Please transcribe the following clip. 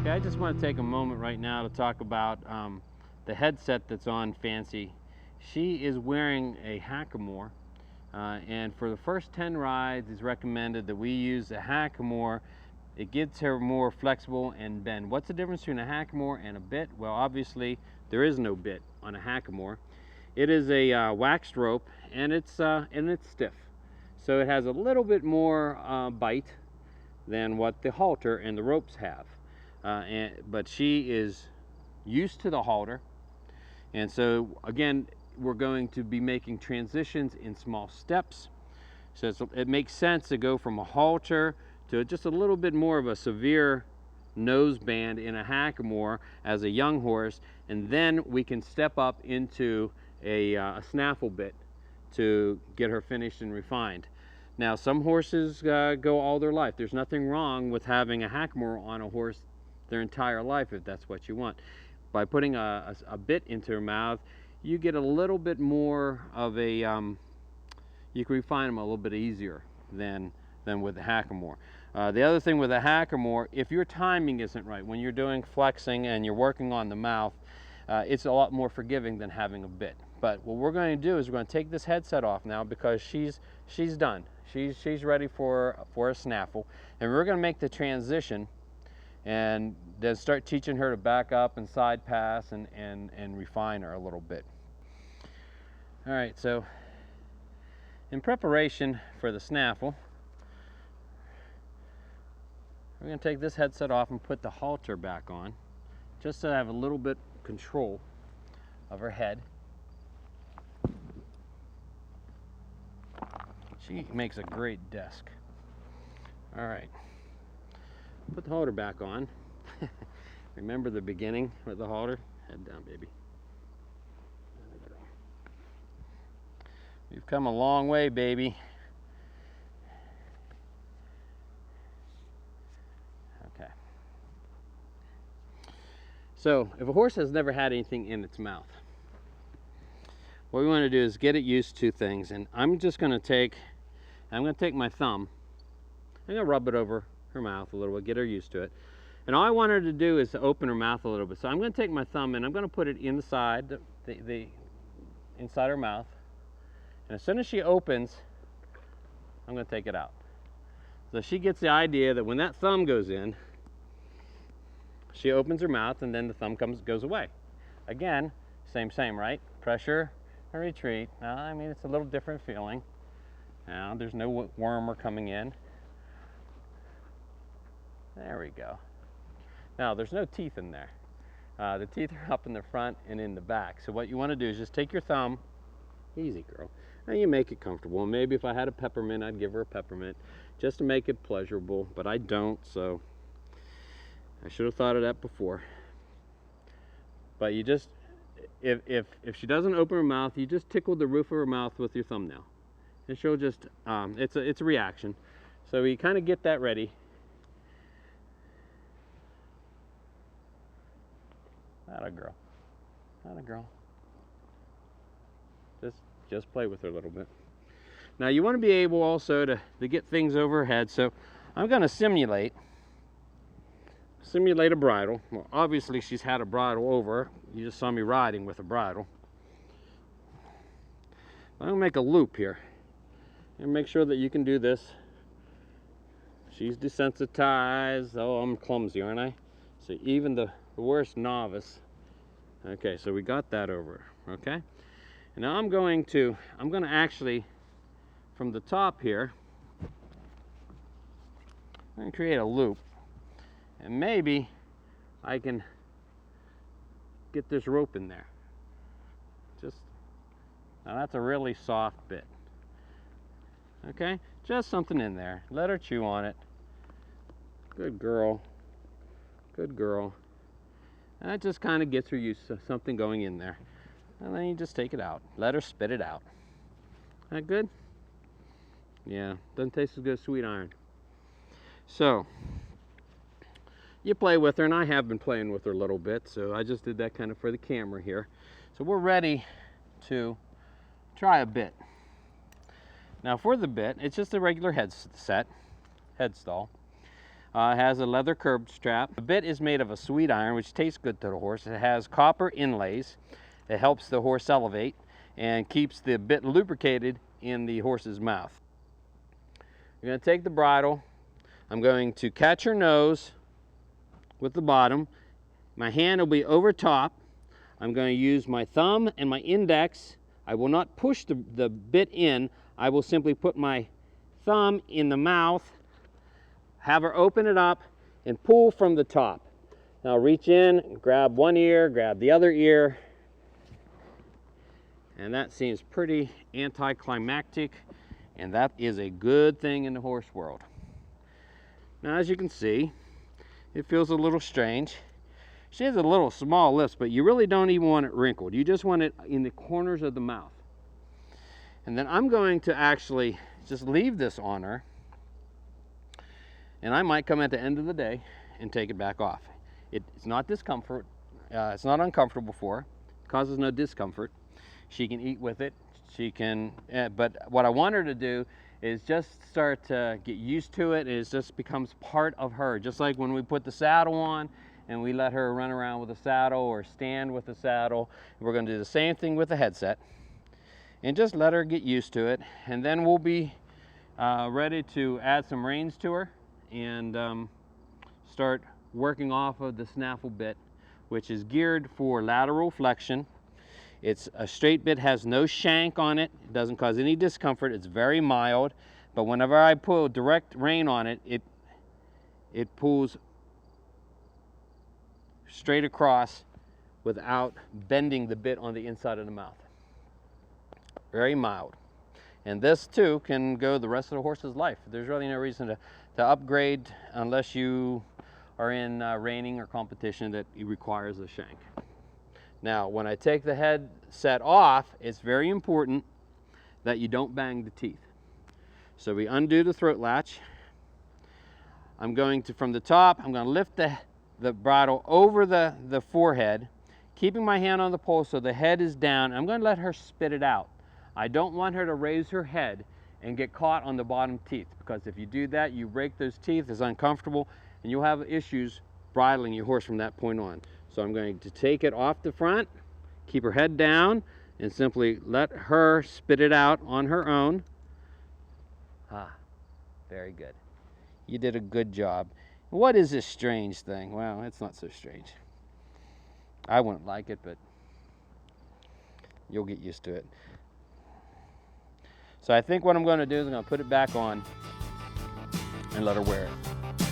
Okay, I just want to take a moment right now to talk about the headset that's on Fancy. She is wearing a Hackamore, and for the first 10 rides, it's recommended that we use a Hackamore. It gets her more flexible and bend. What's the difference between a Hackamore and a bit? Well, obviously, there is no bit on a Hackamore. It is a waxed rope, and it's stiff. So it has a little bit more bite than what the halter and the ropes have. But she is used to the halter, and so again, we're going to be making transitions in small steps. So it makes sense to go from a halter to just a little bit more of a severe nose band in a Hackamore as a young horse, and then we can step up into a snaffle bit to get her finished and refined. Now, some horses go all their life. There's nothing wrong with having a Hackamore on a horse their entire life if that's what you want. By putting a bit into her mouth, you get a little bit more of a, you can refine them a little bit easier than with the Hackamore. The other thing with a Hackamore, if your timing isn't right, when you're doing flexing and you're working on the mouth, it's a lot more forgiving than having a bit. But what we're going to do is we're going to take this headset off now because she's done. She's ready for a snaffle, and we're going to make the transition and then start teaching her to back up and side pass and refine her a little bit. All right, so in preparation for the snaffle, we're going to take this headset off and put the halter back on, just to have a little bit control of her head. She makes a great desk. All right. Put the halter back on. Remember the beginning with the halter? Head down, baby. We've come a long way, baby. Okay. So, if a horse has never had anything in its mouth, what we want to do is get it used to things. And I'm going to take my thumb. I'm going to rub it over her mouth a little bit, get her used to it. And all I want her to do is to open her mouth a little bit. So I'm going to take my thumb and I'm going to put it inside the inside her mouth. And as soon as she opens, I'm going to take it out. So she gets the idea that when that thumb goes in, she opens her mouth and then the thumb goes away. Again, same, right? Pressure and retreat. Now, I mean, it's a little different feeling. Now, there's no worm coming in. There we go. Now, there's no teeth in there. The teeth are up in the front and in the back. So what you want to do is just take your thumb, easy girl, and you make it comfortable. Maybe if I had a peppermint, I'd give her a peppermint just to make it pleasurable, but I don't, so I should have thought of that before. But you just, if she doesn't open her mouth, you just tickle the roof of her mouth with your thumbnail. And she'll just, it's a reaction. So you kind of get that ready. Not a girl. Not a girl. Just play with her a little bit. Now you want to be able also to get things over her head. So I'm going to simulate a bridle. Well, obviously she's had a bridle over her. You just saw me riding with a bridle. I'm going to make a loop here. And make sure that you can do this. She's desensitized. Oh, I'm clumsy, aren't I? So even the worst novice. Okay, so we got that over, okay? And now I'm going to actually, from the top here, I'm going to create a loop. And maybe I can get this rope in there. Now that's a really soft bit. Okay, just something in there. Let her chew on it. Good girl. Good girl. And that just kind of gets her used to something going in there. And then you just take it out. Let her spit it out. That good? Yeah, doesn't taste as good as sweet iron. So, you play with her, and I have been playing with her a little bit, so I just did that kind of for the camera here. So we're ready to try a bit. Now for the bit, it's just a regular head stall. has a leather curb strap. The bit is made of a sweet iron, which tastes good to the horse. It has copper inlays. It helps the horse elevate and keeps the bit lubricated in the horse's mouth. I'm going to take the bridle. I'm going to catch her nose with the bottom. My hand will be over top. I'm going to use my thumb and my index. I will not push the bit in. I will simply put my thumb in the mouth, have her open it up, and pull from the top. Now reach in, grab one ear, grab the other ear, and that seems pretty anticlimactic, and that is a good thing in the horse world. Now, as you can see, it feels a little strange. She has a little small lips, but you really don't even want it wrinkled. You just want it in the corners of the mouth. And then I'm going to actually just leave this on her, and I might come at the end of the day and take it back off. It's not discomfort. It's not uncomfortable for her. It causes no discomfort. She can eat with it. She can, but what I want her to do is just start to get used to it. It just becomes part of her. Just like when we put the saddle on and we let her run around with the saddle or stand with the saddle. We're going to do the same thing with the headset and just let her get used to it. And then we'll be ready to add some reins to her and start working off of the snaffle bit, which is geared for lateral flexion. It's a straight bit, has no shank on it. It doesn't cause any discomfort. It's very mild, but whenever I pull direct rein on it, it pulls straight across without bending the bit on the inside of the mouth. Very mild. And this too can go the rest of the horse's life. There's really no reason to upgrade unless you are in reining or competition that requires a shank. Now, when I take the headset off, it's very important that you don't bang the teeth. So we undo the throat latch. I'm going to, from the top, I'm going to lift the bridle over the forehead, keeping my hand on the pole so the head is down. I'm going to let her spit it out. I don't want her to raise her head and get caught on the bottom teeth, because if you do that, you break those teeth, it's uncomfortable, and you'll have issues bridling your horse from that point on. So I'm going to take it off the front, keep her head down, and simply let her spit it out on her own. Ah, very good. You did a good job. What is this strange thing? Well, it's not so strange. I wouldn't like it, but you'll get used to it. So I think what I'm going to do is I'm going to put it back on and let her wear it.